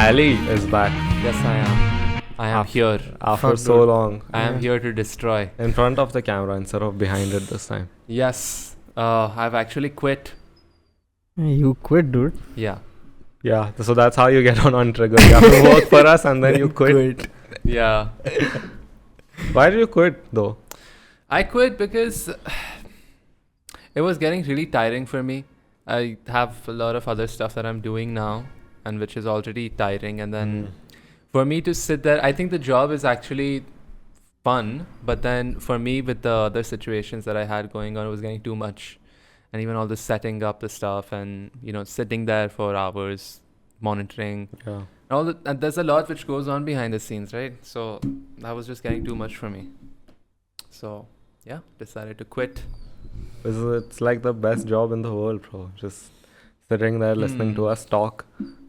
Ali is back. Yes, I am. I am here. After so long. I am here to destroy. In front of the camera instead of behind it this time. Yes. I've actually quit. You quit, dude. Yeah. Yeah, so that's how you get on Untriggered. You have to work for us and then you quit. Yeah. Why did you quit though? I quit because it was getting really tiring for me. I have a lot of other stuff that I'm doing now and which is already tiring. And then for me to sit there, I think the job is actually fun. But then for me, with the other situations that I had going on, it was getting too much. And even all the setting up the stuff and, sitting there for hours, monitoring. Yeah. And there's a lot which goes on behind the scenes, right? So that was just getting too much for me. So, yeah, decided to quit. It's like the best job in the world, bro. Just sitting there listening to us talk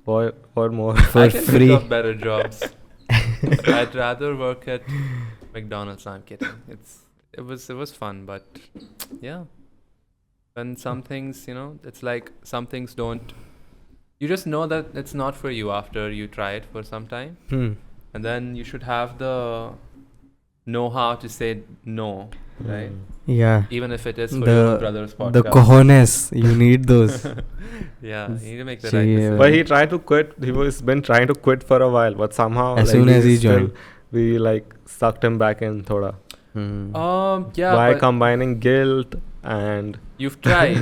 for more. I can think of better jobs. I'd rather work at McDonald's. No, I'm kidding. It was fun, but yeah. And some things, it's like some things don't. You just know that it's not for you after you try it for some time. And then you should have the know-how to say no, right? Yeah. Even if it is for your brother's podcast. The cojones, you need those. Yeah, you need to make the right decision. But he tried to quit. He's been trying to quit for a while, but somehow as soon as he joined, we sucked him back in thoda. Yeah. By combining guilt and you've tried.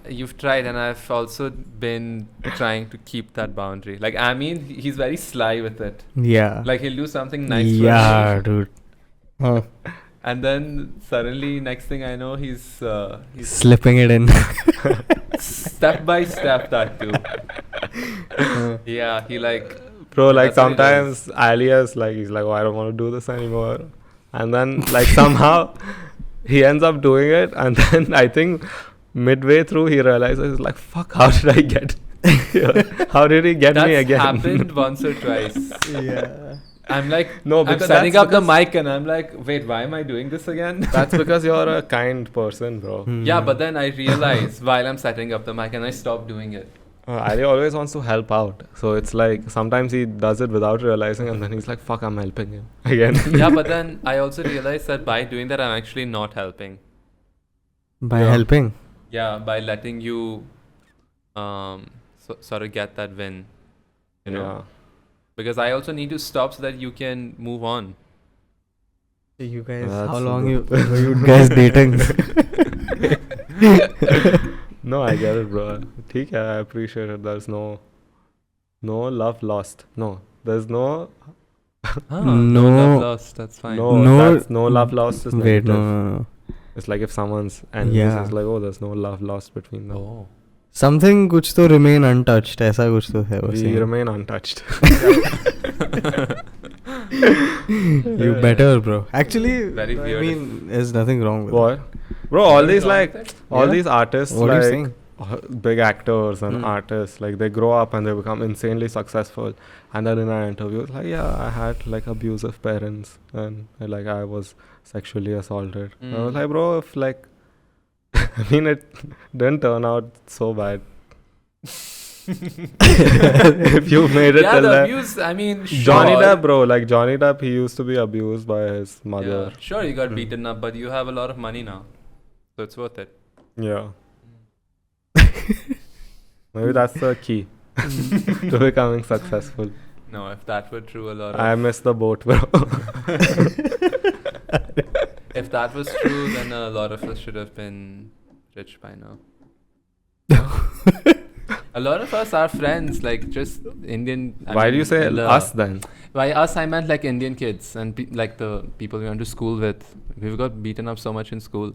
You've tried, and I've also been trying to keep that boundary. Like, he's very sly with it. Yeah. Like, he'll do something nice. Yeah, dude. And then suddenly, next thing I know, he's slipping it in. Step by step, that too. Yeah, he Bro, sometimes Alias, he's like, oh, I don't want to do this anymore. And then, somehow, he ends up doing it. And then, I think, midway through, he realizes, he's like, fuck, how did I get here? How did he get me again? That's happened once or twice. Yeah. I'm like, no, I'm setting up the mic and I'm like, wait, why am I doing this again? That's because you're a kind person, bro. Yeah, but then I realize while I'm setting up the mic and I stop doing it. Ali always wants to help out. So it's like sometimes he does it without realizing and then he's like, fuck, I'm helping him again. Yeah, but then I also realized that by doing that, I'm actually not helping. By helping? Yeah, by letting you sort of get that win. You know? Because I also need to stop so that you can move on. You guys, how long were you guys dating? No, I get it, bro. I appreciate it. There's no love lost. No, there's no. No love lost. That's fine. No love lost is negative. Wait, no. It's like if someone's it's like, oh, there's no love lost between them. Oh. Something कुछ तो remain untouched. ऐसा कुछ तो है. We remain untouched. You better, bro. Actually, very weird. there's nothing wrong with what? Bro, all these these artists, what are you saying? Big actors and artists, they grow up and they become insanely successful. And then in our interviews, I had abusive parents and I was sexually assaulted. I was like, bro, if it didn't turn out so bad. If you made it till the that. abuse, sure. Johnny Depp, bro, Johnny Depp, he used to be abused by his mother. Yeah. Sure, you got beaten up, but you have a lot of money now. So it's worth it. Yeah. Maybe that's the key to becoming successful. No, if that were true, I missed the boat, bro. If that was true, then a lot of us should have been rich by now. A lot of us are friends, just Indian. Why do you say us then? By us, I meant Indian kids and the people we went to school with. We've got beaten up so much in school.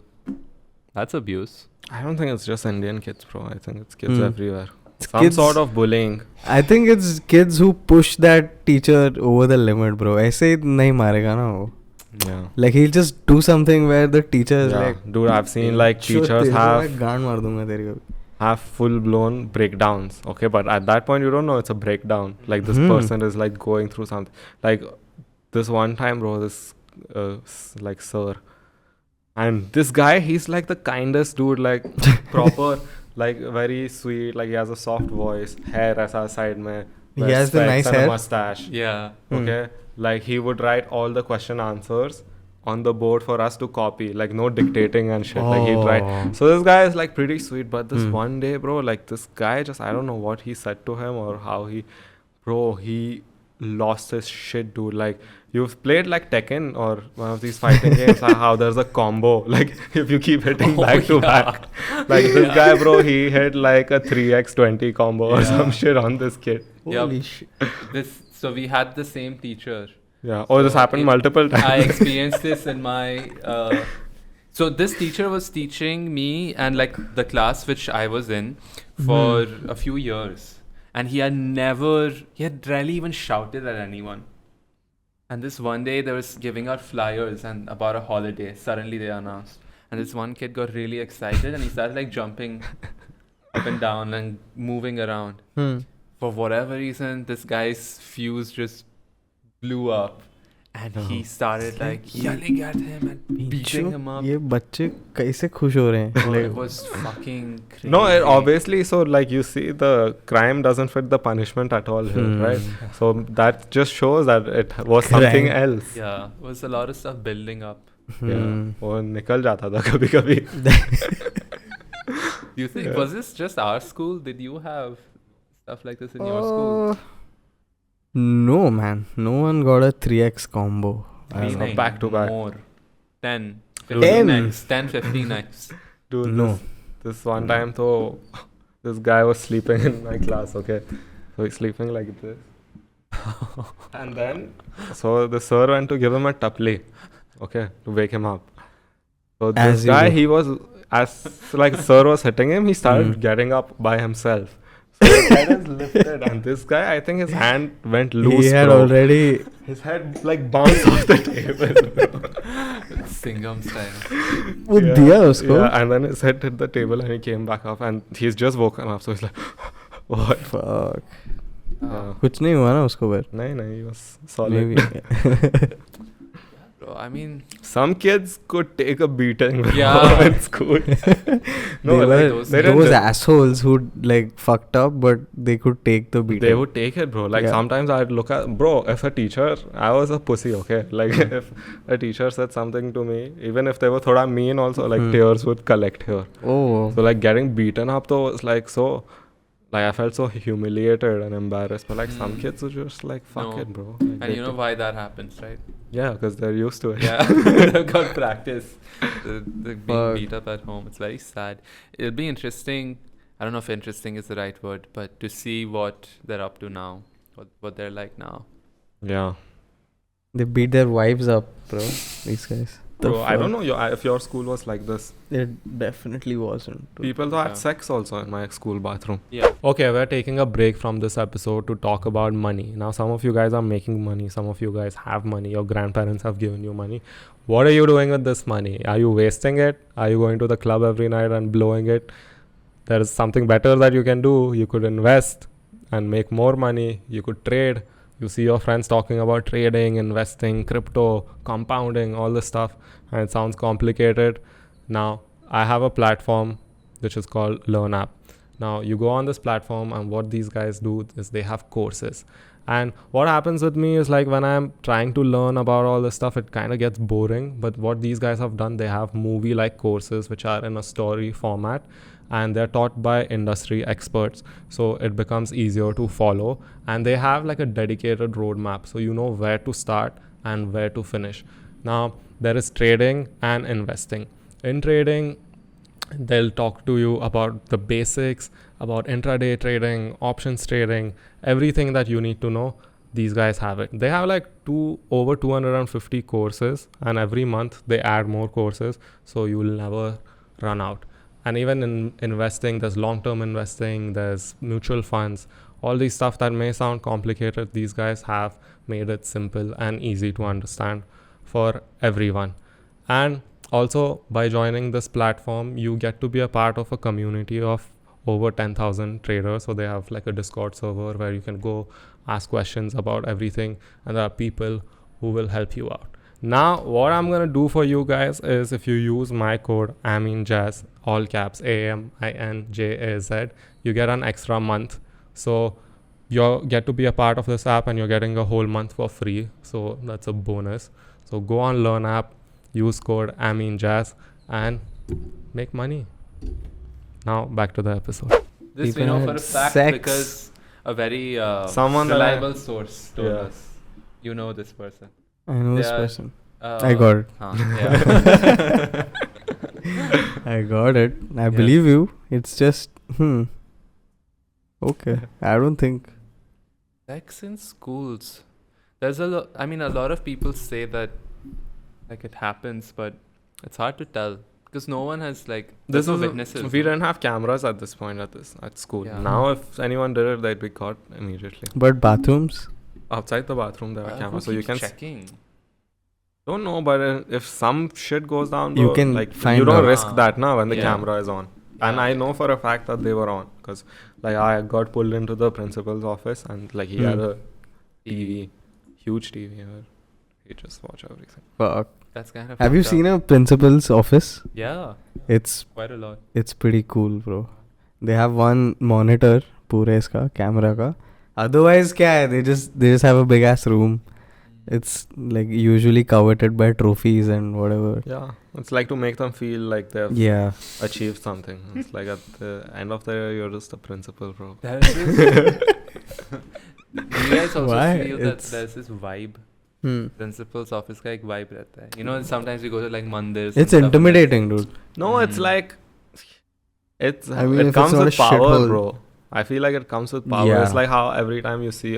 That's abuse. I don't think it's just Indian kids, bro. I think it's kids everywhere. Some kids, sort of bullying. I think it's kids who push that teacher over the limit, bro. ऐसे नहीं मारेगा ना वो. Yeah. He'll just do something where the teacher is dude, I've seen teachers have full blown breakdowns. Okay, but at that point you don't know it's a breakdown. This person is going through something. This one time, bro, this sir. And this guy, he's the kindest dude, proper, very sweet, he has a soft voice, hair aisa side mein, He wears has the specs nice and a hair. mustache. Yeah. Okay, like he would write all the question answers on the board for us to copy, like no dictating and shit. Like he'd write. So this guy is like pretty sweet, but this one day, bro, like this guy just, I don't know what he said to him or how he lost his shit, dude. Like you've played like Tekken or one of these fighting games, how there's a combo, like if you keep hitting back to back. Like this guy, bro, he hit like a 3x20 combo or some shit on this kid. Holy shit. So we had the same teacher. Yeah. Oh, this happened multiple times. I experienced this in my. So this teacher was teaching me and like the class which I was in for a few years, and he had rarely even shouted at anyone. And this one day they was giving out flyers and about a holiday. Suddenly they announced, and this one kid got really excited and he started like jumping up and down and moving around. For whatever reason, this guy's fuse just blew up, and he started like yelling at him and beating him up. ये बच्चे कैसे खुश हो रहे हैं? It was fucking crazy. No, obviously, so like you see, the crime doesn't fit the punishment at all here, right? So that just shows that it was something else. Yeah, it was a lot of stuff building up. Yeah, वो निकल जाता था कभी-कभी. Do you think was this just our school? Did you have stuff like this in your school? No, man. No one got a 3x combo. Back to back. More. 10, 10? 15x. 10, 15x. Dude, No. This one time, though, this guy was sleeping in my class, okay? So he's sleeping like this. And then, so the sir went to give him a tapli, okay, to wake him up. So this guy, he was, as like sir was hitting him, he started getting up by himself. So his head is lifted, and this guy, I think his hand went loose. He had already. His head like bounced off the table. Singham style. वो दिया उसको. Yeah, and then his head hit the table, and he came back up, and he's just woken up. So he's like, what? Fuck. Yeah. कुछ नहीं हुआ ना उसको पर. No, he was solid. Maybe. Bro, I mean, some kids could take a beating Yeah. in school. No, they like, were they didn't those just- assholes who like fucked up, but they could take the beating. They would take it, bro. Like Yeah. sometimes I'd look at, bro, if a teacher, I was a pussy, okay? Like if a teacher said something to me, even if they were thoda mean also, like tears would collect here. Oh. So like getting beaten up though was like so, like I felt so humiliated and embarrassed. But like some kids were just like, fuck No. it, bro. Like, and you know why that happens, right? Yeah, because they're used to it. Yeah, they've got practice. They're being Fuck. beat up at home. It's very sad. It'll be interesting. I don't know if interesting is the right word, but to see what they're up to now, what they're like now. Yeah. They beat their wives up, bro. These guys. Bro, I don't know if your school was like this. It definitely wasn't. People had Yeah. sex also in my school bathroom. Yeah. Okay, we're taking a break from this episode to talk about money. Now, some of you guys are making money. Some of you guys have money. Your grandparents have given you money. What are you doing with this money? Are you wasting it? Are you going to the club every night and blowing it? There is something better that you can do. You could invest and make more money. You could trade. You see your friends talking about trading, investing, crypto, compounding, all this stuff, and it sounds complicated. Now, I have a platform which is called Learn App. Now, you go on this platform, and what these guys do is they have courses. And what happens with me is like when I'm trying to learn about all this stuff, it kind of gets boring. But what these guys have done, they have movie-like courses which are in a story format, and they're taught by industry experts, so it becomes easier to follow. And they have like a dedicated roadmap, so you know where to start and where to finish. Now, there is trading and investing. In trading, they'll talk to you about the basics, about intraday trading, options trading, everything that you need to know. These guys have it. They have like over 250 courses, and every month they add more courses, so you'll never run out. And even in investing, there's long-term investing, there's mutual funds, all these stuff that may sound complicated. These guys have made it simple and easy to understand for everyone. And also, by joining this platform, you get to be a part of a community of over 10,000 traders. So they have like a Discord server where you can go ask questions about everything, and there are people who will help you out. Now, what I'm going to do for you guys is if you use my code AminJaz, all caps AMINJAZ, you get an extra month. So you get to be a part of this app and you're getting a whole month for free. So that's a bonus. So go on Learn app, use code AminJaz and make money. Now back to the episode. This we People know for had a fact sex. because a very Someone that reliable source told Yeah. us. You know this person. I know this They are- person. I got it. Yeah. I got it. I Yes. believe you. It's just, okay. I don't think. Sex in schools. There's a lot. I mean, a lot of people say that, like, it happens, but it's hard to tell because no one has like. There's no witnesses. We didn't have cameras at this point at school. Yeah. Now if anyone did it, they'd be caught immediately. But bathrooms? Outside the bathroom there are cameras, so you can checking. don't know, but if some shit goes down, You bro, can like find you don't out. risk that now when the Yeah. camera is on. And Yeah. I know for a fact that they were on because like I got pulled into the principal's office and like he had a TV, huge TV where he just watch everything. Fuck. That's kind of. Have you fucked seen up. a principal's office? Yeah, It's quite a lot. pretty cool, bro. They have one monitor, पूरे इसका camera का. Otherwise, क्या है? They just have a big ass room. It's like usually coveted by trophies and whatever. Yeah, it's like to make them feel like they've Yeah. achieved something. It's like at the end of the year, you're just a principal, bro. There's this. Do you guys also Why? feel that It's- there's this vibe? Hmm. Principal's office का एक vibe रहता है. You know, sometimes we go to like mandirs. It's intimidating, dude. No, it's Mm. like it's I mean, if it it's comes not with a power, shithole. bro. I feel like it comes with power. Yeah. It's like how every time you see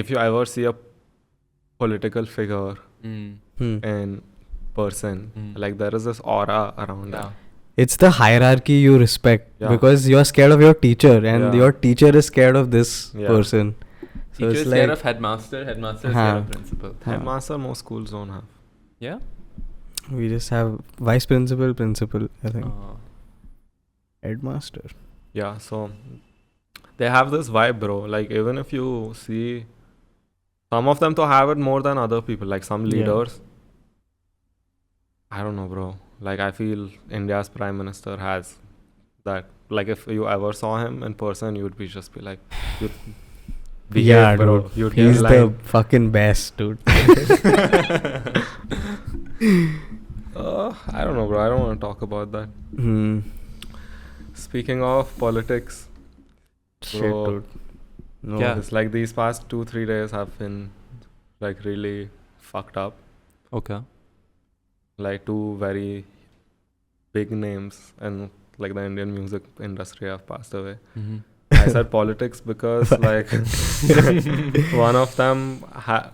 if you ever see a political figure in person, like there is this aura around that. It's the hierarchy you respect Yeah. because you're scared of your teacher and Yeah. your teacher is scared of this Yeah. person. So Teacher it's is like, scared of headmaster. Headmaster is scared of principal. Headmaster, most schools don't have. Yeah. we just have vice principal, principal, I think. Headmaster. Yeah, so they have this vibe, bro. Like even if you see some of them to have it more than other people, like some Yeah. leaders. I don't know, bro. Like I feel India's prime minister has that. Like if you ever saw him in person, you'd be just be like, you'd behave, Yeah, bro. dude. You'd He's get the like, fucking best, dude. I don't know, bro. I don't want to talk about that. Speaking of politics, Shit, Bro. dude. No. Yeah. it's like these past 2-3 days have been like really fucked up. Okay. Like two very big names and like the Indian music industry have passed away. I said politics because like one of them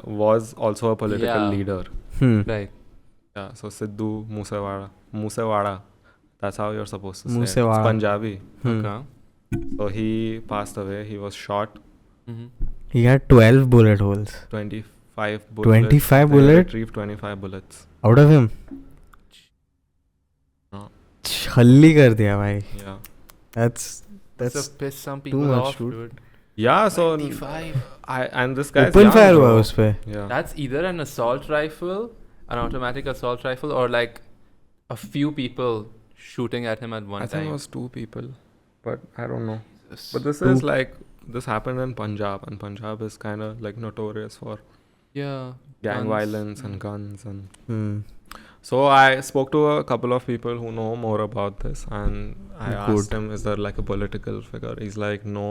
was also a political Yeah. leader. Right. Yeah, so Siddhu Musewada. That's how you're supposed to say it. It's Musewada. Punjabi. Okay. So he passed away. He was shot. He had 12 bullet holes. 25 bullets. 25 They bullets? retrieved 25 bullets. Out of him. No. छल्ली कर दिया भाई. Yeah. That's That's piss some people much, off, dude. dude. Yeah, so 25. and this guy's open young, fire हुआ bro. उस पे. Yeah. That's either an assault rifle, an automatic assault rifle, or like a few people shooting at him at one I time. think it was 2 people, but I don't know. Jesus. But this Two- is like this happened in Punjab, and Punjab is kind of like notorious for Yeah. gang Guns. violence and guns and. So I spoke to a couple of people who know more about this, and I Good. asked him, "Is there like a political figure?" He's like, "No,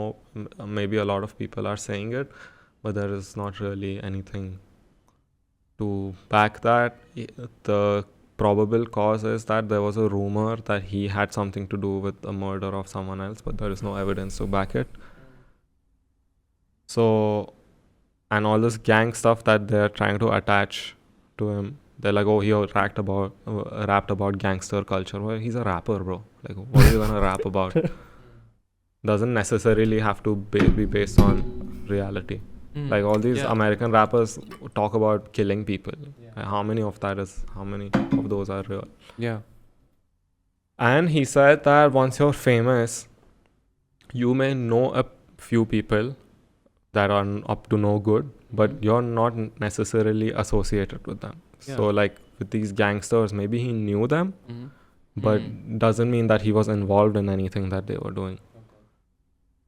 maybe a lot of people are saying it, but there is not really anything to back that. The probable cause is that there was a rumor that he had something to do with the murder of someone else, but there is no evidence to back it. So, and all this gang stuff that they're trying to attach to him." They're like, oh, he rapped about gangster culture. Well, he's a rapper, bro. Like, what are you gonna rap about? Doesn't necessarily have to be based on reality. Like all these American rappers talk about killing people. Like, how many of those are real? Yeah. And he said that once you're famous, you may know a few people that are up to no good, but you're not necessarily associated with them. Yeah. So like with these gangsters, maybe he knew them, but doesn't mean that he was involved in anything that they were doing.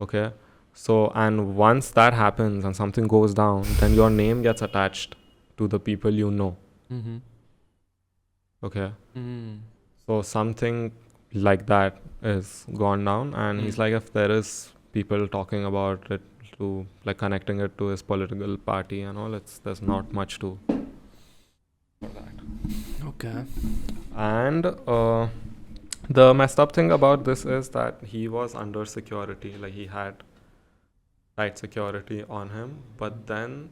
Okay. So, and once that happens and something goes down, then your name gets attached to the people you know. Mm-hmm. Okay. Mm. So something like that is gone down, and he's like, if there is people talking about it to like connecting it to his political party and all, there's not much to for that. Okay. And the messed up thing about this is that he was under security, like he had tight security on him, but then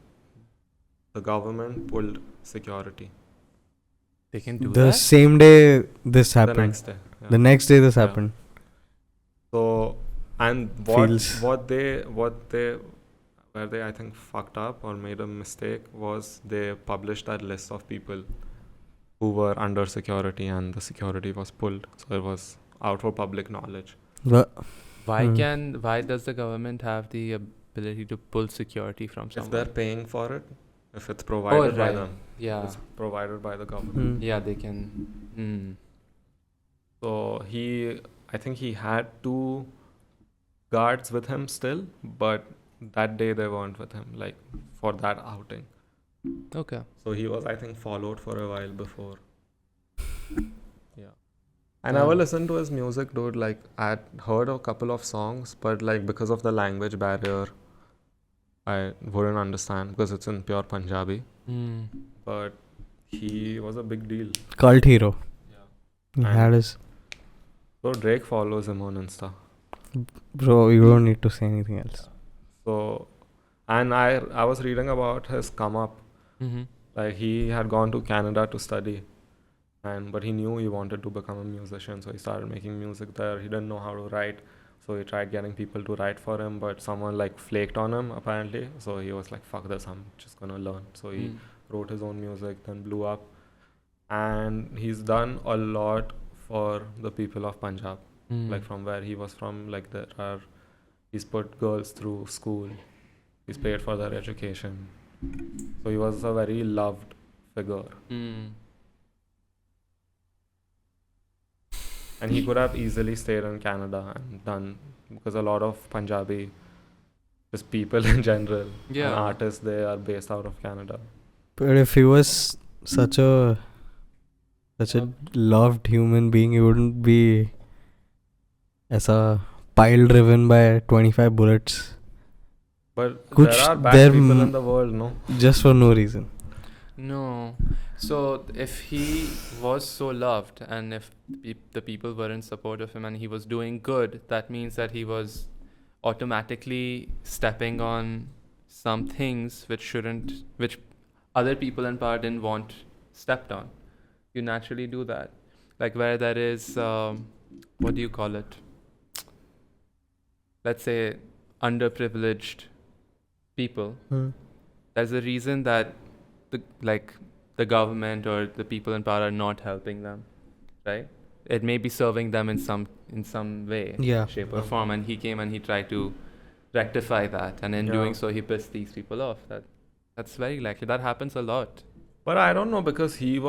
the government pulled security They can do The that? same day this the happened. next day. Yeah. The next day this Yeah. happened. So, and Feels- what they where they I think fucked up or made a mistake was they published that list of people who were under security, and the security was pulled, so it was out for public knowledge. But Why does the government have the ability to pull security from If someone? they're paying for it, if it's provided by right. them, Yeah. it's provided by the government. Yeah, they can. Mm. So I think he had 2 guards with him still, but that day they weren't with him, like for that outing. Okay. So he was, I think, followed for a while before. Yeah. I never listened to his music, dude. Like, I had heard a couple of songs, but like because of the language barrier, I wouldn't understand because it's in pure Punjabi. Mm. But he was a big deal. cult hero. Yeah. He And- had his. So Drake follows him on Insta. Bro, you don't need to say anything else. So, and I was reading about his come up. Mm-hmm. Like he had gone to Canada to study, but he knew he wanted to become a musician, so he started making music there. He didn't know how to write, so he tried getting people to write for him, but someone like flaked on him apparently. So he was like, "Fuck this, I'm just gonna learn." So he wrote his own music, then blew up, and he's done a lot for the people of Punjab. Like from where he was from, like he's put girls through school, he's paid for their education, so he was a very loved figure. Mm. And he could have easily stayed in Canada and done, because a lot of Punjabi, just people in general, Yeah. and artists, they are based out of Canada. But if he was such a loved human being, he wouldn't be as a pile driven by 25 bullets But Kuch there are bad there people m- in the world, no? just for no reason. No. So if he was so loved, and if the people were in support of him and he was doing good, that means that he was automatically stepping on some things which other people in power didn't want stepped on. You naturally do that. Like where there is, what do you call it? Let's say underprivileged people. There's a reason that the government or the people in power are not helping them, right? It may be serving them in some way, Yeah. shape or form, and he came and he tried to rectify that, and in Yeah. doing so he pissed these people off. That's very likely. That happens a lot. But I don't know, because he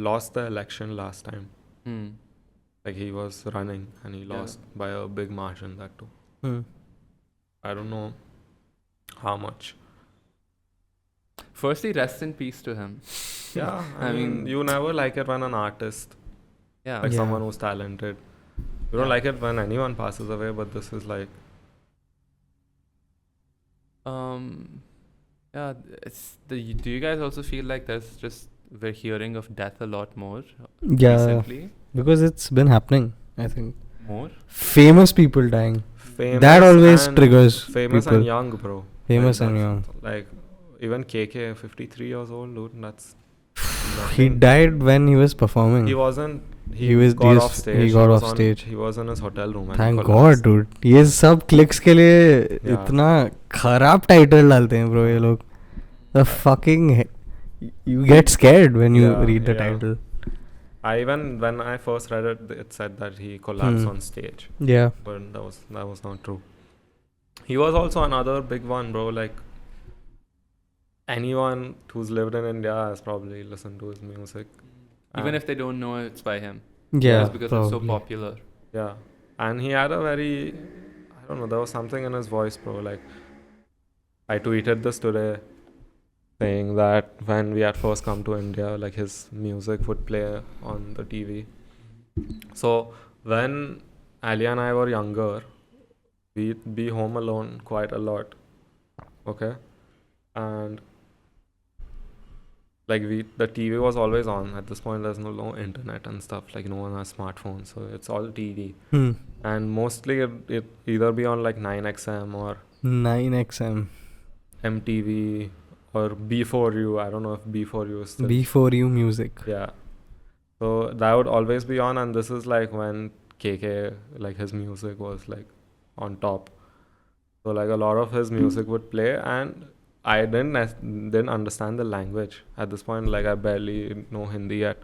lost the election last time. Like he was running and he lost by a big margin, that too. I don't know how much. Firstly, rest in peace to him. Yeah, I mean, you never like it when an artist, Yeah. like Yeah. someone who's talented, you don't like it when anyone passes away, but this is like, Yeah. Do you guys also feel like we're hearing of death a lot more Yeah, recently? because it's been happening, I think. More? Famous people dying. famous That always and triggers famous people. and young, bro. Famous Like, and that's- young. Like even KK, 53 years old, dude. That's He died when he was performing. He wasn't. He was- got he was- off stage. he got was off on- stage. He was in his hotel room. And Thank he God, collapsed. dude. ये सब clicks के लिए Yeah. इतना खराब title डालते हैं bro ये लोग. The fucking you get scared when you Yeah, read the yeah. title. When I first read it, it said that he collapsed on stage, Yeah. but that was not true. He was also another big one, bro. Like anyone who's lived in India has probably listened to his music. Even if they don't know it's by him. Yeah. Just because it's so probably. popular. Yeah, And he had a very, I don't know, there was something in his voice, bro. Like, I tweeted this today, saying that when we had first come to India, like his music would play on the TV. So when Ali and I were younger, we'd be home alone quite a lot. Okay? And like the TV was always on. At this point, there's no internet and stuff. Like no one has smartphones, so it's all TV. And mostly it either be on like 9XM or 9XM. MTV or B4U. I don't know if B4U is still. B4U music. Yeah. So that would always be on, and this is like when KK, like his music was like on top. So like a lot of his music would play, and I didn't understand the language at this point. Like I barely know Hindi yet,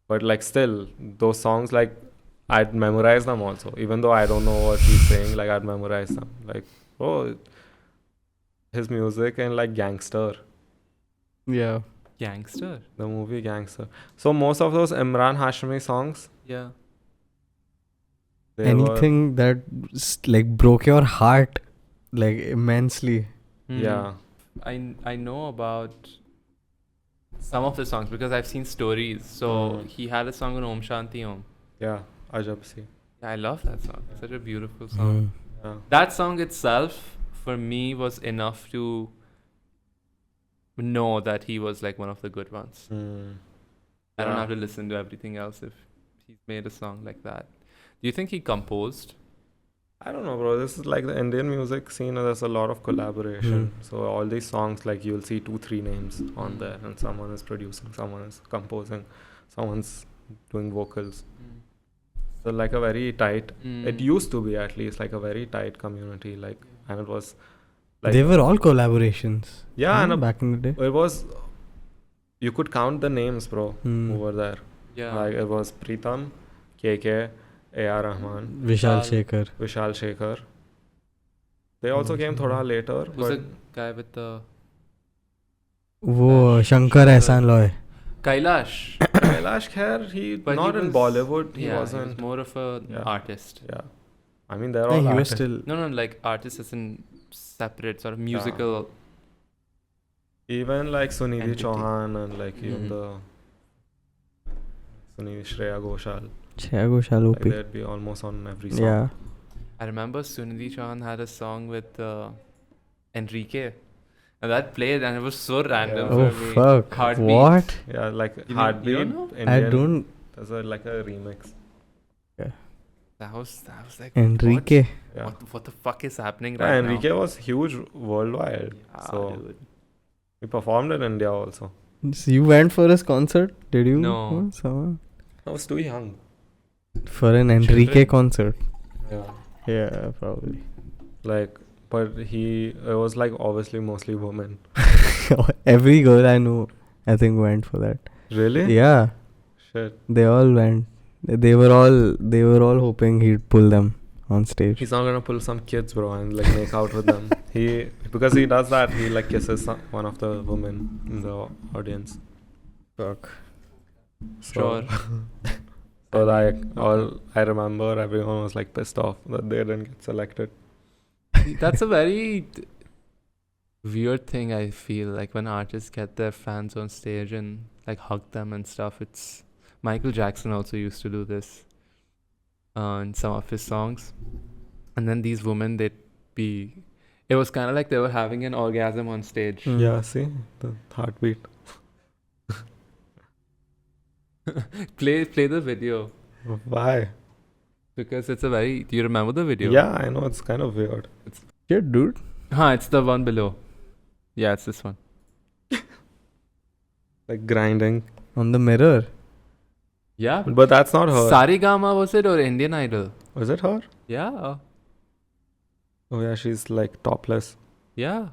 but like still those songs, like I'd memorize them also, even though I don't know what he's saying. Like I'd memorize them. Like his music and like Gangster, Yeah. Gangster. the movie Gangster. So most of those Imran Hashmi songs, Yeah. they Anything that like broke your heart like immensely. Yeah. I know about some of the songs because I've seen stories. So he had a song on Om Shanti Om. Yeah, Ajab Si. I love that song. It's such a beautiful song. Yeah. That song itself for me was enough to know that he was like one of the good ones. I don't Yeah. have to listen to everything else if he's made a song like that. Do you think he composed? I don't know, bro. This is like the Indian music scene. There's a lot of collaboration. So all these songs, like you'll see 2-3 names on there, and someone is producing, someone is composing, someone's doing vocals. So like a very tight. It used to be at least like a very tight community. Like, and it was like They were all collaborations. yeah, and back in the day. it was. You could count the names, bro, who were there. Yeah. Like it was Pritam, KK, A.R. Rahman, Vishal Vishal. Shekhar. Vishal Shekhar. They also came thoda later. Who's the But guy with the Wo Shankar Ehsan Loy. Kailash? Kailash Khair, But not he in was- Bollywood. He yeah, wasn't. he was more of an Yeah. artist. Yeah. I mean, they're No, all he was artists. still. No, like artist as in separate sort of musical. Even like Sunidhi entity. Chauhan and like even the Shreya Ghoshal. Shreya Ghoshal Like OP. they'd be almost on every song. Yeah. I remember Sunidhi Chauhan had a song with Enrique. And that played and it was so random Oh for me. fuck. Heartbeat. What? Yeah, like You Heartbeat. don't know? Indian, I don't. There's like a remix. That was like Enrique. Yeah. What the fuck is happening Yeah, right Enrique now? was huge worldwide. Yeah, so dude. he performed in India also. So you went for his concert? Did you? No. Oh, someone? I was too young. For an Enrique Children? concert. Yeah. Yeah, probably. Like, but it was like obviously mostly women. Every girl I know, I think, went for that. Really? Yeah, Shit. they all went. They were all hoping he'd pull them on stage. He's not gonna pull some kids, bro, and like make out with them. Because he does that, he like kisses one of the women in the audience. Fuck. Sure. So like I remember everyone was like pissed off that they didn't get selected. That's a very weird thing, I feel, like when artists get their fans on stage and like hug them and stuff. It's Michael Jackson also used to do this in some of his songs. And then these women, it was kind of like they were having an orgasm on stage. Yeah, see the heartbeat. Play the video Why? because it's a very. Do you remember the video? Yeah, I know it's kind of weird. Shit, dude. It's the one below. Yeah, it's this one. Like grinding. On the mirror. Yeah. But that's not her. Sarigama was it or Indian Idol? Was it her? Yeah. Oh yeah, she's like topless. Yeah.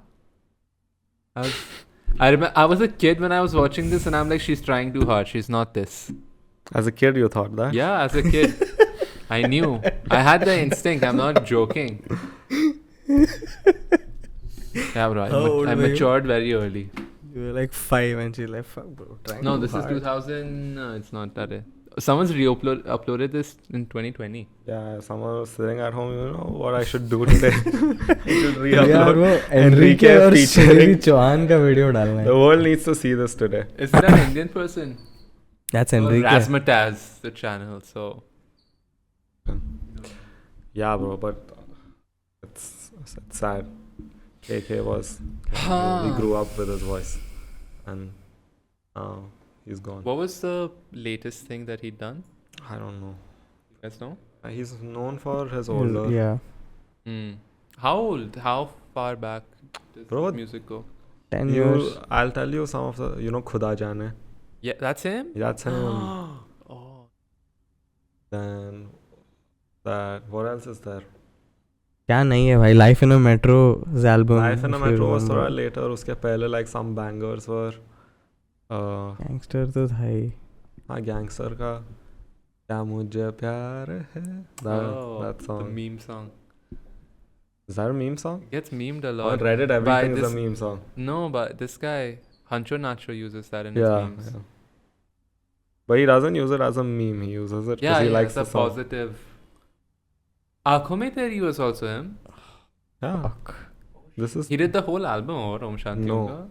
I remember I was a kid when I was watching this and I'm like, she's trying too hard. She's not this. As a kid, you thought that? Yeah, as a kid. I knew. I had the instinct. I'm not joking. Yeah, bro. How old I were you? matured very early. You were like 5 and she's like, fuck, bro. trying No, too this is hard. 2000. No, it's not that. Someone's uploaded this in 2020. Yeah, someone was sitting at home, you know what I should do today? I should re-upload यार वो Enrique Enrique और featuring. Sunidhi Chauhan का video डालना है. The world needs to see this today. Is it an Indian person? That's Or Enrique. Razzmatazz, the channel. So Yeah, bro, but it's sad. KK was he grew up with his voice, and now he's gone. what was the latest thing that he'd done? I don't know. You guys know? He's known for his older. Yeah. How old? How far back does Bro, his music go? 10 years. I'll tell you some of the, you know, Khuda Jaane. Yeah, that's him. That's him. Oh. Then that, what else is there? क्या नहीं है भाई. Life in a Metro album. Life in a if you Metro was remember. थोड़ा later. उसके पहले like some bangers were. Gangster तो था ही. हाँ, gangster का क्या मुझे प्यार है. That The song. meme song. Is that a meme song? It gets memed a On lot. Reddit, everything is a this- meme song. No, but this guy, Hancho Nacho, uses that in his Yeah, memes. yeah. But he doesn't use it as a meme. He uses it because Yeah, he yeah, likes it's a the song. positive. Aankhon Mein Teri was also him. Yeah. This is He did the whole album or Om Shanti No. Om ka?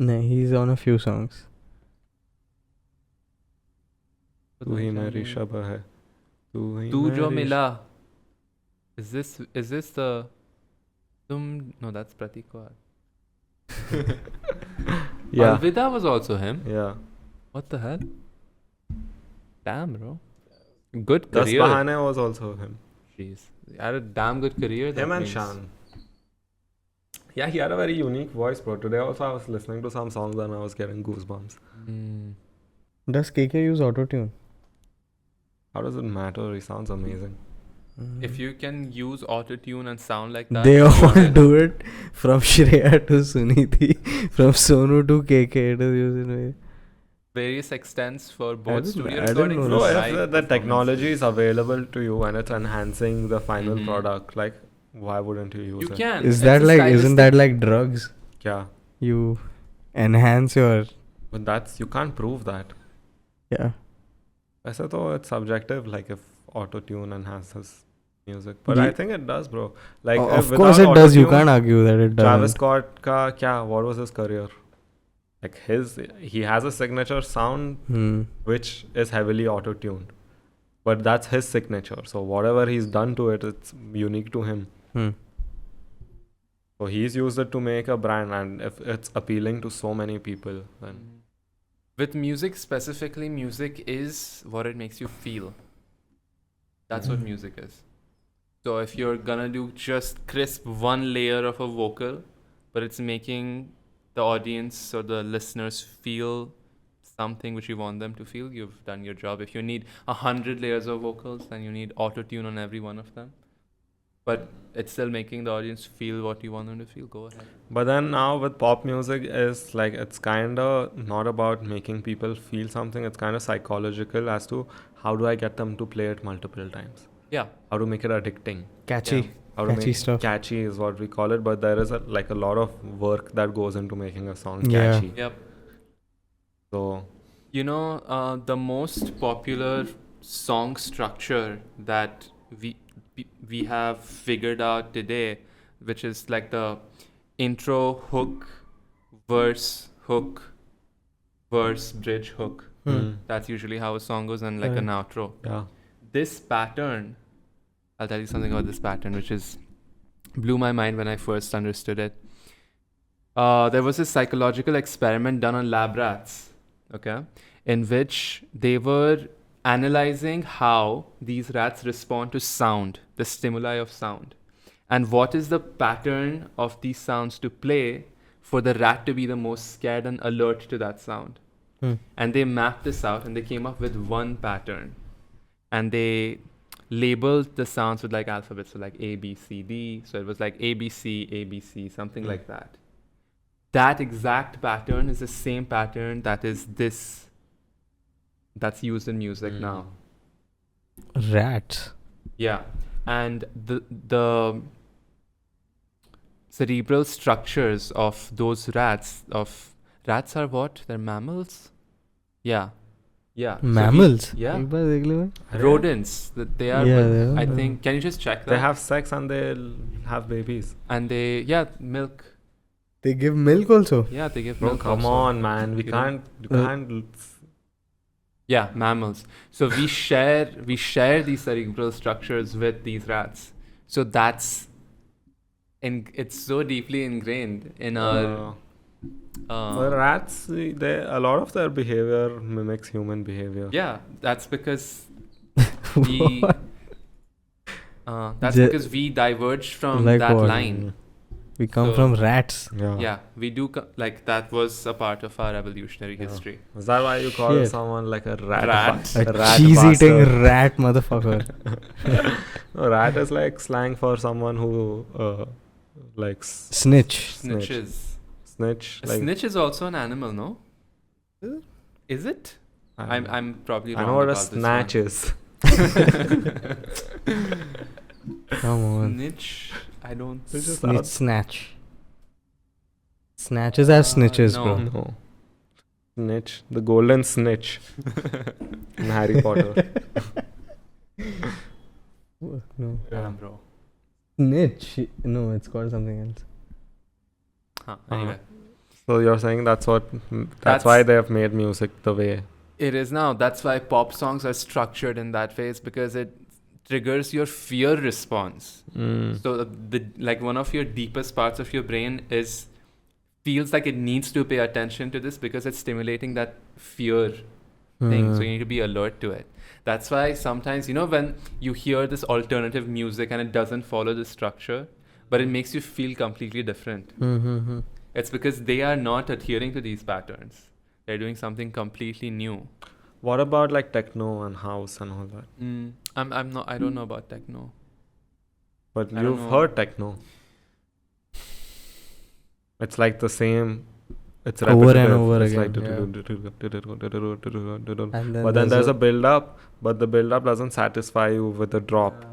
No, he's on a few songs. तू ही मेरी शब है. तू ही Tu Jo मेरी Mila. Is this the Tum? No, that's Pratik Kaur. Yeah. Alvida was also him. Yeah. What the hell? Damn, bro. Good Das career. Bahane was also him. Jeez. He had a damn good career. that Him and means. Shan. Yeah, he had a very unique voice, bro. Today also I was listening to some songs and I was getting goosebumps. Mm. Does KK use autotune? How does it matter? He sounds amazing. If you can use autotune and sound like that, They you all want it. do it. From Shreya to Sunidhi, from Sonu to KK. It is used in way. Various extents for I both didn't- studio I didn't recordings know and No, this. if live the performances. technology is available to you and it's enhancing the final Mhm. product, like, why wouldn't you use You it? can. Is It's that a like? Isn't stylistic- that like drugs? Yeah. You enhance your. But that's, you can't prove that. Yeah. ऐसे तो it's subjective, like if auto-tune enhances music. But I Ye- think it does, bro. Like, Oh, if of course it without does. You auto-tune, can't argue that it doesn't. Travis Scott ka kya, what was his career? Like he has a signature sound Hmm. which is heavily auto-tuned. But that's his signature. So whatever he's done to it, it's unique to him. Hmm. So he's used it to make a brand, and if it's appealing to so many people, then With music specifically, music is what it makes you feel. That's what music is. So if you're gonna do just crisp one layer of a vocal, but it's making the audience or the listeners feel something which you want them to feel, you've done your job. If you need 100 layers of vocals, then you need auto-tune on every one of them. But it's still making the audience feel what you want them to feel. Go ahead. But then now with pop music is like, it's kind of not about making people feel something. It's kind of psychological as to how do I get them to play it multiple times. Yeah. How to make it addicting. Catchy. Yeah. How to Catchy make stuff. catchy is what we call it. But there is like a lot of work that goes into making a song Yeah. catchy. Yep. So You know, the most popular song structure that we have figured out today, which is like the intro, hook, verse, bridge, hook. That's usually how a song goes, and like an outro. yeah. This pattern, I'll tell you something about this pattern, which is blew my mind when I first understood it. There was a psychological experiment done on lab rats, okay, in which they were analyzing how these rats respond to sound, the stimuli of sound, and what is the pattern of these sounds to play for the rat to be the most scared and alert to that sound. And they mapped this out and they came up with one pattern. And they labeled the sounds with like alphabets, so like A, B, C, D. So it was like A, B, C, something like that. That exact pattern is the same pattern that's used in music now. Rats. Yeah. And the cerebral structures of those rats are what? They're mammals? Yeah. Yeah. Mammals. Yeah. एक बार देख ले भाई. Rodents. They are. Yeah, but they are. I think. Can you just check that? They have sex and they'll have babies. And they milk. They give milk also. Yeah, they give Bro, milk. come also. on, man. We You can't. Yeah, mammals. So we share these cerebral structures with these rats. So that's it's so deeply ingrained in our. Well, rats, a lot of their behavior mimics human behavior. Yeah, that's because we. That's The- because we diverged from Like that what? line. We come So- from rats. Yeah, we do like that was a part of our evolutionary history. Is that why you call Shit. someone like a rat? Rat. A rat cheese-eating bastard? rat motherfucker. No, rat is like slang for someone who like Snitch. Snitches. snitch. A Like, snitch is also an animal, no? Is it? I'm probably I wrong know what a about snatch is. Come on. Snitch. I don't. It's just Snitch, snatch. Snatches are snitches, no. bro. No. Snitch. The golden snitch. In Harry Potter. No. Damn, bro. Snitch. No, it's called something else. Anyway, So you're saying that's why they have made music the way. it is now. That's why pop songs are structured in that phase because it triggers your fear response. So the like one of your deepest parts of your brain feels like it needs to pay attention to this because it's stimulating that fear thing. So you need to be alert to it. That's why sometimes, when you hear this alternative music and it doesn't follow the structure, but it makes you feel completely different. Mm-hmm. It's because they are not adhering to these patterns. They're doing something completely new. What about like techno and house and all that? I don't know about techno. But I don't you've know. heard techno. It's like the same. It's Over and repetitive. over It's again, like And but then there's a build up, but the build up doesn't satisfy you with the drop.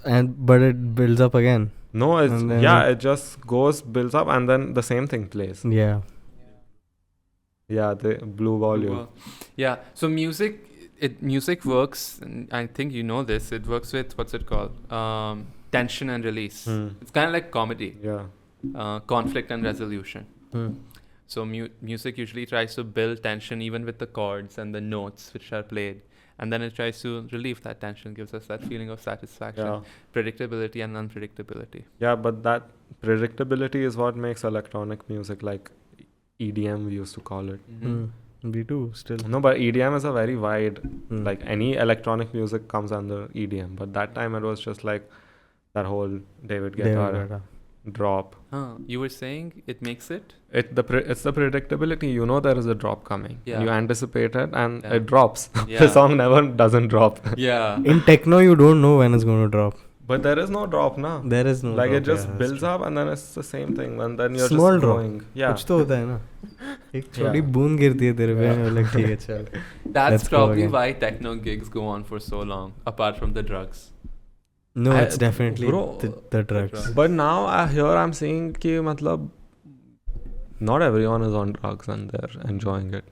but it builds up again. No, it's And then it just builds up, and then the same thing plays. Yeah. Yeah, the blue volume. Yeah. So music works, and I think you know this. It works with what's it called? Tension and release. It's kind of like comedy. Yeah. Conflict and resolution. Hmm. So music usually tries to build tension even with the chords and the notes which are played. And then it tries to relieve that tension, gives us that feeling of satisfaction, Yeah. predictability and unpredictability. Yeah, but that predictability is what makes electronic music, like EDM we used to call it. We do still. No, but EDM is a very wide, Mm. like any electronic music comes under EDM. But that time it was just like that whole David Guetta drop. You were saying it makes it? It's the predictability. You know there is a drop coming. Yeah. You anticipate it and Yeah. it drops. Yeah. The song never doesn't drop. Yeah. In techno, you don't know when it's going to drop. But there is no drop now. There is no Like drop, it just yeah, that's builds true. up and then it's the same thing. And then you're Small just drop. going. Yeah. कुछ तो होता है ना. एक छोटी Yeah. बूंद गिरती है तेरे पे Yeah. और like ठीक है चल. That's Let's go probably again. why techno gigs go on for so long, apart from the drugs. No, I- it's definitely bro, the drugs. But now I'm seeing कि मतलब not everyone is on drugs and they're enjoying it.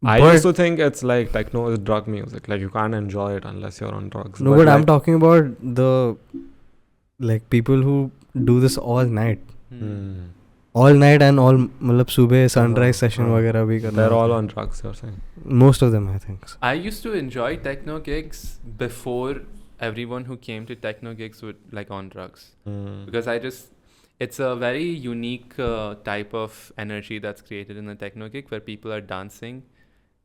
I But- used to think it's like techno is drug music. Like you can't enjoy it unless you're on drugs. No, but I'm like, talking about the like people who do this all night. All night and all मतलब सुबह sunrise session हाँ. वगैरह भी करना. They're all होता on drugs, you're saying. है. Most of them, I think. I used to enjoy techno gigs before everyone who came to techno gigs would like on drugs. Because it's a very unique type of energy that's created in a techno gig where people are dancing.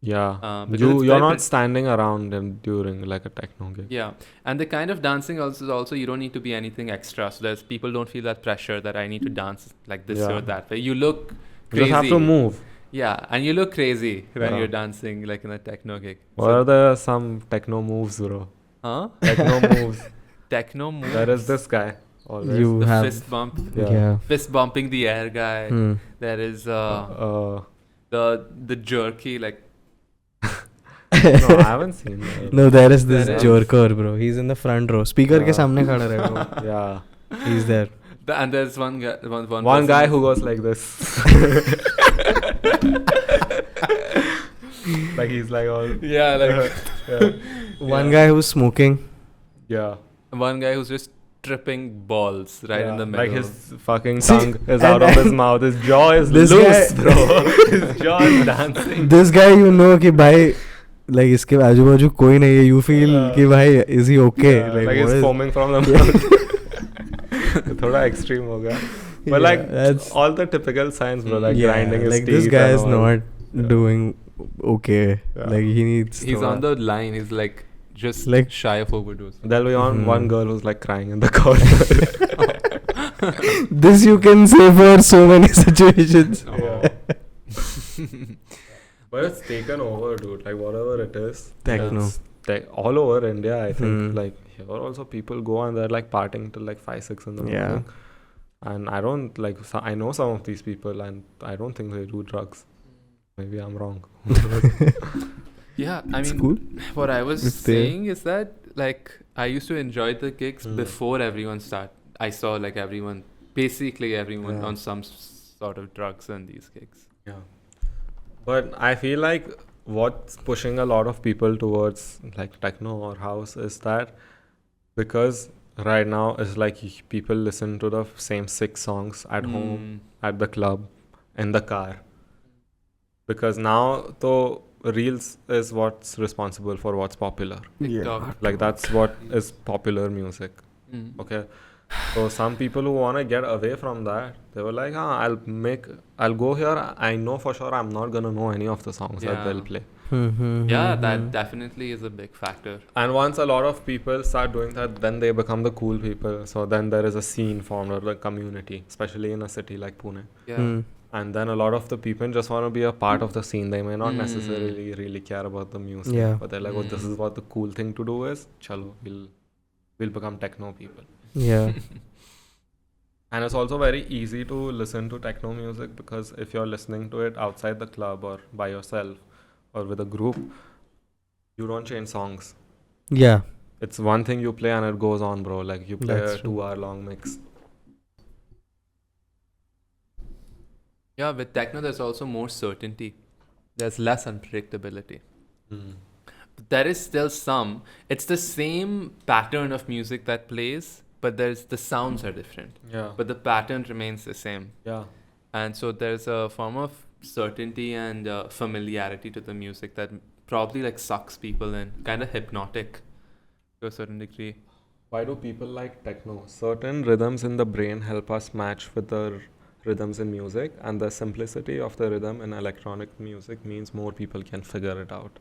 Yeah. Because it's You're very not standing around and during like a techno gig. Yeah, and the kind of dancing also you don't need to be anything extra. So there's people don't feel that pressure that I need to dance like this Yeah. or that way. You look You crazy. just have to move. Yeah, and you look crazy when Yeah. you're dancing like in a techno gig. What are the some techno moves, bro? Huh? Techno moves. Techno moves. There is this guy. Always. You the have fist bump, Yeah. fist bumping the air guy. Hmm. There is the jerky like. No, I haven't seen that. No, there is this There is. jerker, bro. He's in the front row. Speaker के Yeah. सामने खड़ा रहेगा वो. Yeah. He's there. And there's one guy, one One person guy who goes like this. like he's like all. Yeah, like yeah. One guy who's smoking. Yeah. one guy who's just tripping balls right in the middle. Like his fucking See, tongue is out of his mouth. His jaw is This loose, guy- bro. His jaw is dancing. This guy, you know कि भाई like इसके आजू बाजू कोई नहीं है. You feel कि भाई is he okay? Yeah, like what he's is- foaming from the mouth. थोड़ा extreme हो गया. But Yeah, like that's- all the typical signs, bro. Like yeah, grinding his like teeth. this guy and is all. not Yeah. doing okay. Yeah. Like he needs. He's to- on the line. He's like just Like- shy of overdose. There'll be Mhm. one girl who's like crying in the corner. This you can say for so many situations. Yeah. But it's taken over, dude. Like whatever it is. Techno. it's all over India, I think. Hmm. Like here also people go and they're like partying till like 5-6 in the Yeah. morning. And I don't like. I know some of these people, and I don't think they do drugs. Maybe I'm wrong. Yeah, I It's mean, cool. what I was If they- saying is that like I used to enjoy the gigs before everyone started. I saw like basically everyone Yeah. on some sort of drugs on these gigs. Yeah. But I feel like what's pushing a lot of people towards like techno or house is that because right now it's like people listen to the same 6 songs at home, at the club, in the car. Because now though Reels is what's responsible for what's popular. TikTok. Like that's what is popular music. Mm. Okay. So some people who want to get away from that, they were like, I'll go here. I know for sure I'm not going to know any of the songs that Yeah. they'll play. Yeah, that definitely is a big factor. And once a lot of people start doing that, then they become the cool people. So then there is a scene formed or a community, especially in a city like Pune. Yeah. And then a lot of the people just want to be a part of the scene. They may not necessarily really care about the music. Yeah. But they're like, oh, this is what the cool thing to do is. Chalo, we'll become techno people. Yeah. And it's also very easy to listen to techno music because if you're listening to it outside the club or by yourself or with a group, you don't change songs. Yeah. It's one thing you play and it goes on, bro. Like you play That's a true. 2-hour long mix. Yeah, with techno, there's also more certainty. There's less unpredictability. There is still some. It's the same pattern of music that plays, but the sounds are different. Yeah. But the pattern remains the same. Yeah. And so there's a form of certainty and familiarity to the music that probably like sucks people in, kind of hypnotic to a certain degree. Why do people like techno? Certain rhythms in the brain help us match with the rhythms in music, and the simplicity of the rhythm in electronic music means more people can figure it out.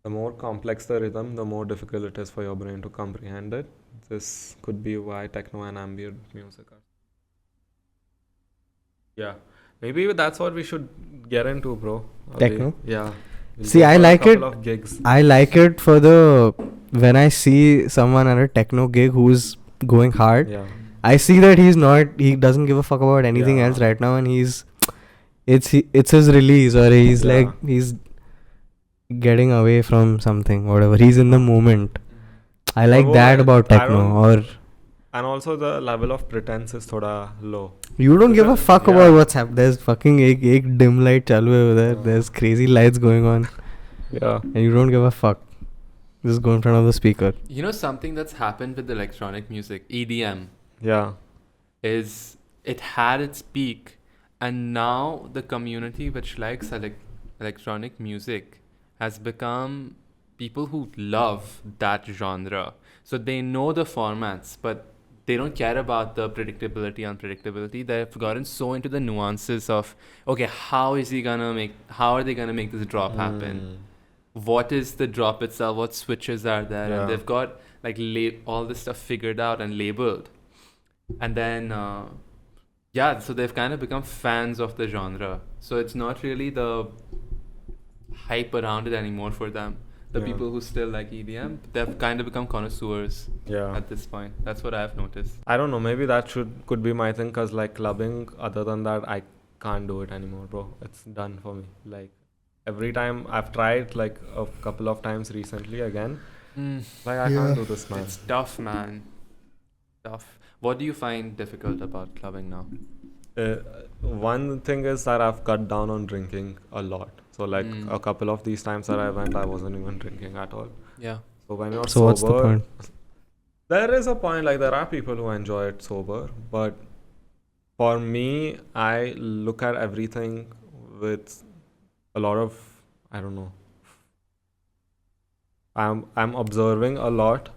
The more complex the rhythm, the more difficult it is for your brain to comprehend it. This could be why techno and ambient music are. Yeah. Maybe that's what we should get into, bro. Techno? Yeah. We'll See, go I for a like couple it. of gigs. I like it for when I see someone at a techno gig who's going hard. Yeah. I see that he doesn't give a fuck about anything Yeah. else right now, and it's his release, or he's Yeah. he's getting away from something, whatever. He's in the moment. I like that about techno. Or And also the level of pretense is thoda low. you don't give a fuck Yeah. about what's happening. There's fucking ek dim light chalu hai over there. Yeah. There's crazy lights going on, Yeah. and you don't give a fuck. Just go in front of the speaker. You know, something that's happened with electronic music, EDM, Yeah. is it had its peak, and now the community which likes electronic music has become people who love that genre. So they know the formats, but they don't care about the predictability, unpredictability. They've gotten so into the nuances of, okay, how are they gonna make this drop happen? What is the drop itself? What switches are there? Yeah. And they've got like all this stuff figured out and labeled. And then, so they've kind of become fans of the genre. So it's not really the hype around it anymore for them. The Yeah. people who still like EDM, they've kind of become connoisseurs Yeah. at this point. That's what I've noticed. I don't know. Maybe that could be my thing, cause like clubbing. Other than that, I can't do it anymore, bro. It's done for me. Like every time I've tried, like a couple of times recently again. Like I can't do this, man. It's tough, man. Tough. What do you find difficult about clubbing now? One thing is that I've cut down on drinking a lot. So like a couple of these times that I went, I wasn't even drinking at all. Yeah. So when you're So sober, what's the point? there is a point. Like there are people who enjoy it sober, but for me, I look at everything with a lot of, I don't know. I'm observing a lot,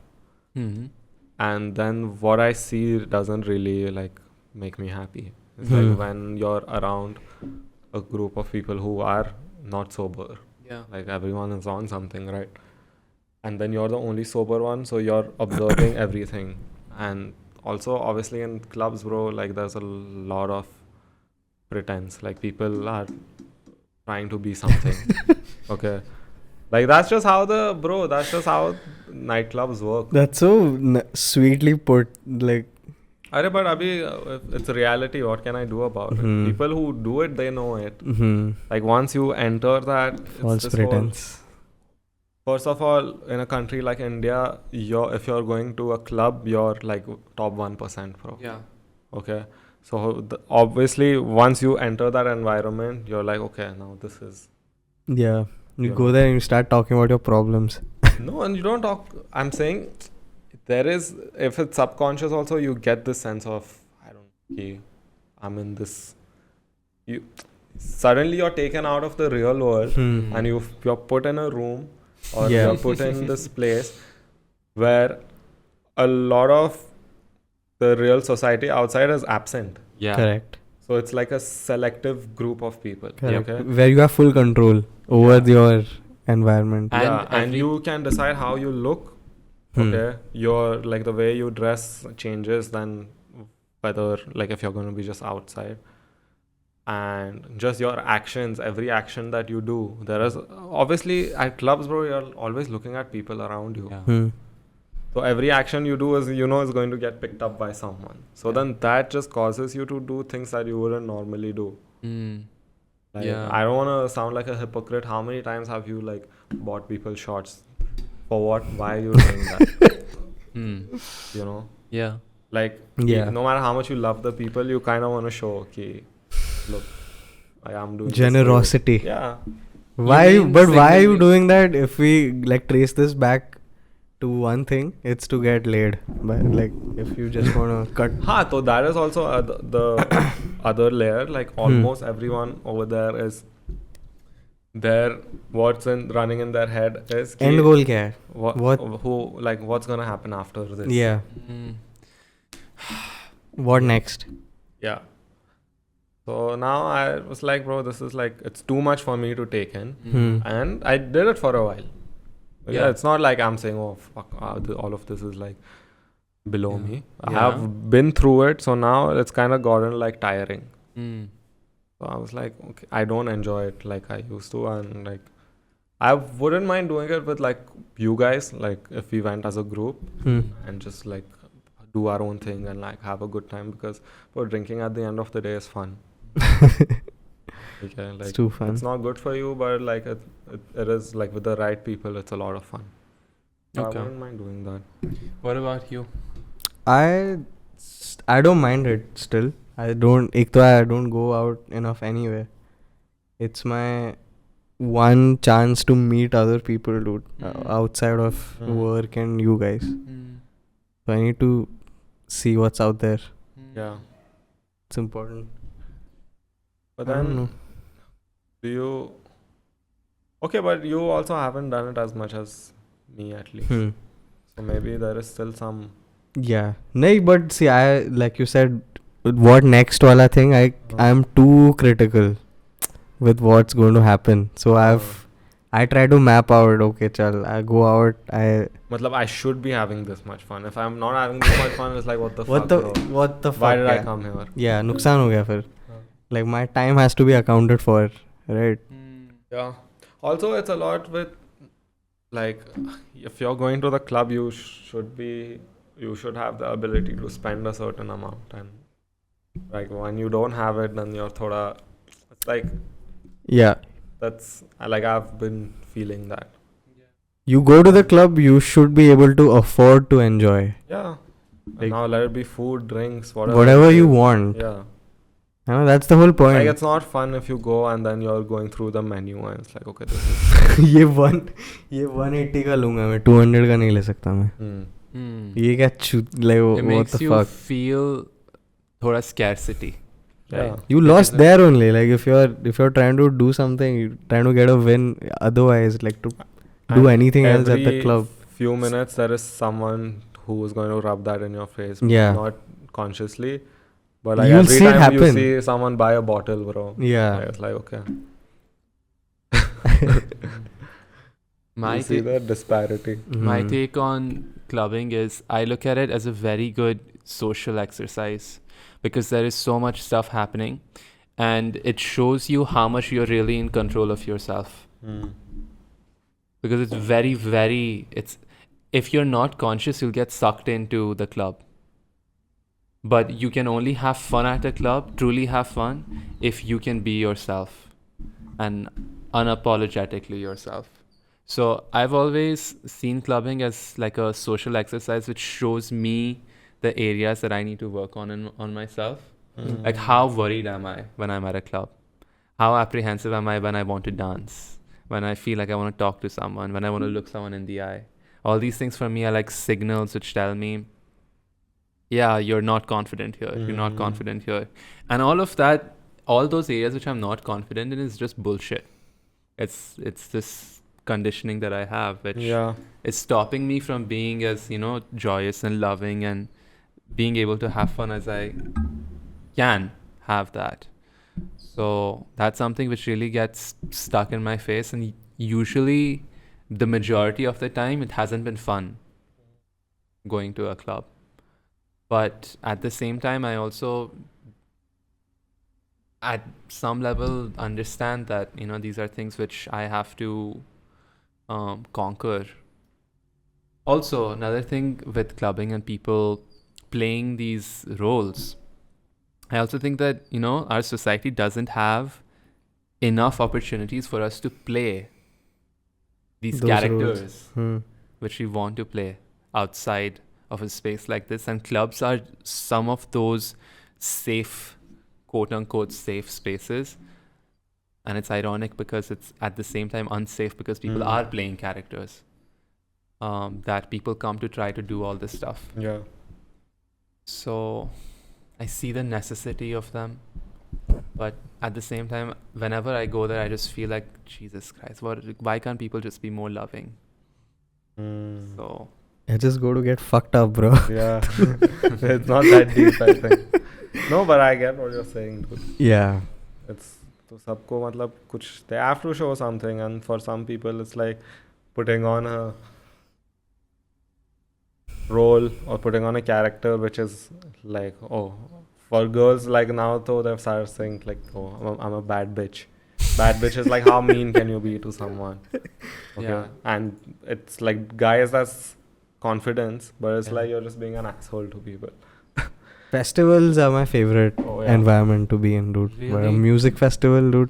and then what I see doesn't really like make me happy. It's like when you're around a group of people who are not sober. Yeah. Like everyone is on something, right? And then you're the only sober one, so you're observing everything. And also, obviously, in clubs, bro, like there's a lot of pretense. Like people are trying to be something. Okay. Like that's just how nightclubs work. That's so sweetly put. Like, Arey, but abhi, it's a reality. What can I do about it? People who do it, they know it. Like once you enter that, false pretense. First of all, in a country like India, if you're going to a club, you're like top 1%, bro. Yeah. Okay. So obviously, once you enter that environment, you're like, okay, now this is. Yeah. You go there and you start talking about your problems. No, and you don't talk. I'm saying there is, if it's subconscious also, you get this sense of, I don't know, I'm in this. Suddenly you're taken out of the real world and you're put in a room or you're put in this place where a lot of the real society outside is absent. Yeah. Correct. So it's like a selective group of people. Correct. Okay? Where you have full control over your environment. And you can decide how you look. Okay, your like the way you dress changes than whether like if you're going to be just outside, and just your actions, every action that you do. There is obviously at clubs, bro, you're always looking at people around you. Yeah. So every action you do is is going to get picked up by someone. So then that just causes you to do things that you wouldn't normally do. Like, I don't want to sound like a hypocrite. How many times have you like bought people shots? For what? Why are you doing that? You know? Yeah. Like, no matter how much you love the people, you kind of want to show, okay, look, I am doing generosity. Yeah. Why are you doing that? If we like trace this back to one thing, it's to get laid. But like, if you just want to cut. So that is also the other layer. Like, almost everyone over there is. What's running in their head is end goal kya hai? What's gonna happen after this? Yeah. What next? Yeah. So now I was like, bro, this is like, it's too much for me to take in, and I did it for a while. Yeah, it's not like I'm saying, oh fuck, all of this is like below me. I have been through it, so now it's kind of gotten like tiring. So I was like, okay, I don't enjoy it like I used to, and like I wouldn't mind doing it with like you guys, like if we went as a group and just like do our own thing and like have a good time, because drinking at the end of the day is fun. Okay, like, it's too fun. It's not good for you, but like it is like with the right people, it's a lot of fun. So I wouldn't mind doing that. What about you? I don't mind it still. I don't go out enough anyway. It's my one chance to meet other people, dude, outside of work and you guys. So I need to see what's out there. Yeah. It's important. But then, okay, but you also haven't done it as much as me at least. So maybe there is still some. Yeah. No, but see, I like you said, what next wala thing, I'm too critical with what's going to happen. So I try to map out, okay, chal, I go out, I should be having this much fun. If I'm not having this much fun, it's like, what the fuck, what the fuck? Why did I come here? Yeah, nuksan ho gaya fir. Like, my time has to be accounted for, right? Yeah. Also, it's a lot with, like, if you're going to the club, you should have the ability to spend a certain amount, and like when you don't have it, then you're it's like, yeah, that's like I've been feeling that. You go to the club, you should be able to afford to enjoy. Yeah. Like, now let it be food, drinks, whatever you want. Yeah. I know, that's the whole point. Like it's not fun if you go and then you're going through the menu and it's like, okay, this is ये 180 का लूंगा मैं, 200 का नहीं ले सकता मैं. ये क्या like It what makes the you fuck. feel thoda scarcity. Yeah. Right? You lost there only. Like if you're trying to do something, you're trying to get a win. Otherwise, like to do anything else at the club. Few minutes there is someone who is going to rub that in your face. Yeah. Not consciously, but like You'll every see it time happen. you see someone buy a bottle, bro. Yeah. It's like, okay. My You see the disparity. My take on clubbing is I look at it as a very good social exercise because there is so much stuff happening and it shows you how much you're really in control of yourself. Because it's very, very, if you're not conscious, you'll get sucked into the club. But you can only have fun at a club, truly have fun, if you can be yourself and unapologetically yourself. So I've always seen clubbing as like a social exercise which shows me the areas that I need to work on myself. Like how worried am I when I'm at a club? How apprehensive am I when I want to dance? When I feel like I want to talk to someone? When I want to look someone in the eye? All these things for me are like signals which tell me, yeah, you're not confident here. You're not confident here. And all of that, all those areas which I'm not confident in is just bullshit. It's this conditioning that I have which is stopping me from being as, joyous and loving and being able to have fun as I can have that. So that's something which really gets stuck in my face, and usually the majority of the time it hasn't been fun going to a club. But at the same time, I also at some level understand that, these are things which I have to conquer. Also, another thing with clubbing and people playing these roles, I also think that, our society doesn't have enough opportunities for us to play these Those characters roles. which we want to play outside of a space like this. And clubs are some of those safe, quote unquote, safe spaces. And it's ironic because it's at the same time unsafe because people are playing characters that people come to try to do all this stuff. Yeah. So I see the necessity of them, but at the same time, whenever I go there, I just feel like, Jesus Christ, why can't people just be more loving? So I just go to get fucked up, bro. Yeah. It's not that deep, I think. No, but I get what you're saying, dude. Yeah. It's to sabko matlab kuch, they have to show something, and for some people it's like putting on a role or putting on a character which is like, for girls like now though they've started saying like, I'm a bad bitch. Bad bitch is like how mean can you be to someone? Okay. Yeah. And it's like guys, that's confidence, but it's like you're just being an asshole to people. Festivals are my favorite environment to be in, dude. Really? But a music festival, dude.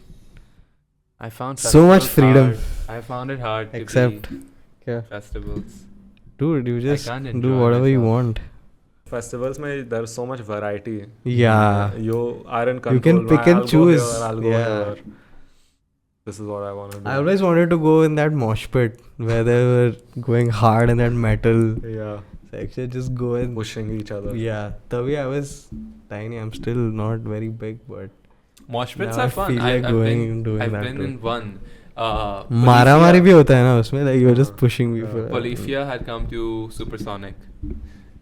I found So much festivals freedom. hard. I found it hard Except, to yeah. be festivals. Dude, you just can't do enjoy whatever you myself. want. Festivals, there's so much variety. Yeah. You are in control. You can pick and I'll choose. Go here, I'll go Yeah. here. This is what I want to do. I always wanted to go in that mosh pit where they were going hard in that metal Yeah. section. Just go and Pushing each other. yeah. Tavi, I was tiny. I'm still not very big, but Mosh pits now are I fun. feel like I've going been, and doing I've that been too. in one. मारामारी भी होता है ना उसमें, like you're just pushing people. Polyphia had come to Supersonic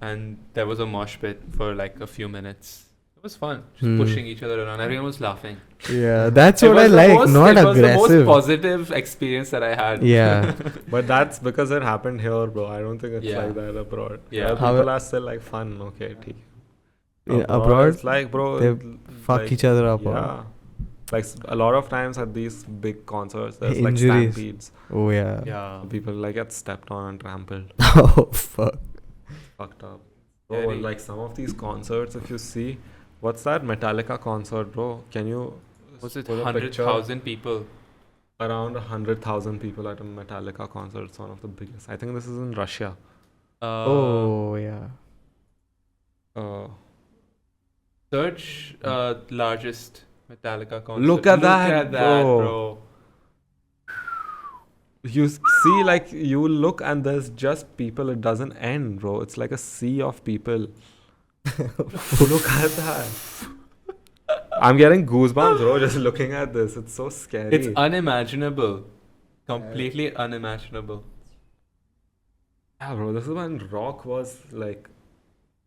and there was a mosh pit for like a few minutes. It was fun, just pushing each other around. Everyone was laughing. Yeah, that's It what I was the like, most- not it was the most aggressive. positive experience that I had. Yeah. But that's because it happened here, bro. I don't think it's Yeah. like that abroad. Yeah. People are still like fun. Okay, theek. Abroad, it's like, bro, they fuck like, each other up. Yeah. Like a lot of times at these big concerts, there's like Injuries. stampedes. Oh yeah. Yeah. People like get stepped on and trampled. Oh fuck. Fucked up. Bro, Very. like some of these concerts, if you see, what's that Metallica concert, bro? Can you Was it put a picture? 100,000 people? Around 100,000 people at a Metallica concert. It's one of the biggest. I think this is in Russia. Oh yeah. Search largest Metallica concert. Look at that, bro. You see, like, you look and there's just people. It doesn't end, bro. It's like a sea of people. Look at that. I'm getting goosebumps, bro, just looking at this. It's so scary. It's unimaginable. Completely unimaginable. Yeah, bro, this is when rock was like,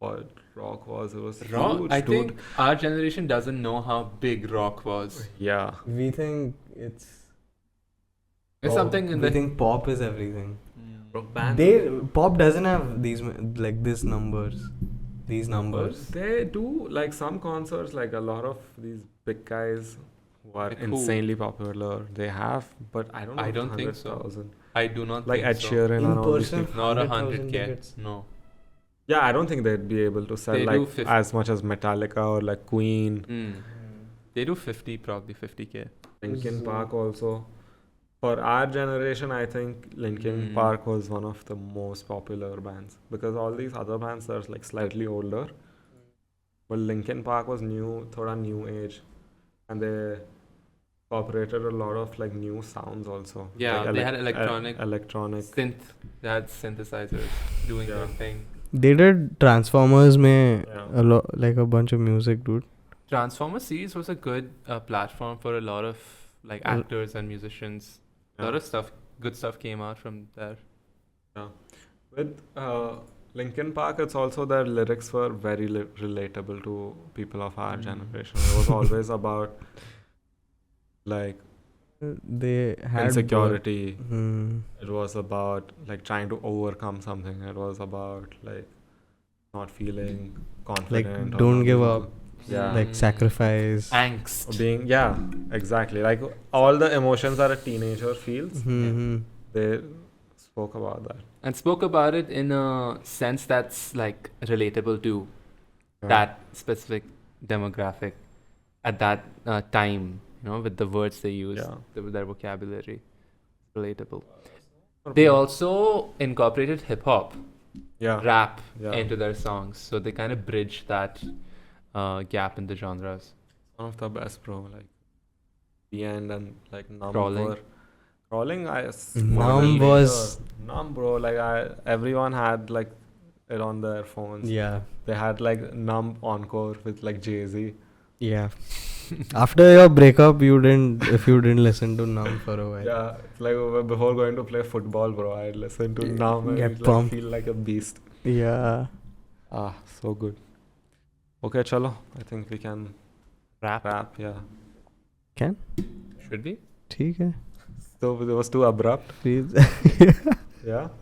what rock was. It was Rock. huge, I dude. think our generation doesn't know how big rock was. Yeah. We think it's It's something in we the think pop is everything. Bro, bands, Pop doesn't have these like this numbers. These numbers. they do like some concerts, like a lot of these big guys who are Like who? insanely popular. They have, but I don't know. I if don't think so. 100,000. I do not Like think Ed so. Sheeran In and all these person? people. Not 100,000 100K. tickets. No. Yeah, I don't think they'd be able to sell They do like 50. as much as Metallica or like Queen. They do 50, probably 50K. Linkin Park also. For our generation, I think Linkin Park was one of the most popular bands because all these other bands are like slightly older. But Linkin Park was thoda new age, and they incorporated a lot of like new sounds also. Yeah, like they had electronic synth. They had synthesizers doing their thing. They did Transformers mein Yeah. a lot, like a bunch of music, dude. Transformers series was a good platform for a lot of like actors and musicians. A lot of good stuff came out from there. With Linkin Park, it's also their lyrics were very relatable to people of our generation. It was always about like They had insecurity. Hmm. It was about like trying to overcome something. It was about like not feeling confident. or don't not give being- up. Yeah. Like sacrifice. Angst. Exactly. Like all the emotions that a teenager feels, Hmm. they spoke about that. And spoke about it in a sense that's like relatable to Yeah. that specific demographic at that time, with the words they use, Yeah. their vocabulary, relatable. They also incorporated hip hop, Yeah. rap Yeah. into their songs, so they kind of bridge that gap in the genres. One of the best, bro. Like the end and like numb. Crawling. Crawling, Numb was- numb, bro. Like everyone had like it on their phones. Yeah. They had like numb encore with like Jay-Z. Yeah. After your breakup, if you didn't listen to Numb for a while. Yeah, it's like before going to play football, bro, I'd listen to Numb and Get like, pumped. feel like a beast. Yeah. So good. Okay, chalo. I think we can Rap. yeah. Can? Should we? ठीक है. So it was too abrupt. Please. Yeah.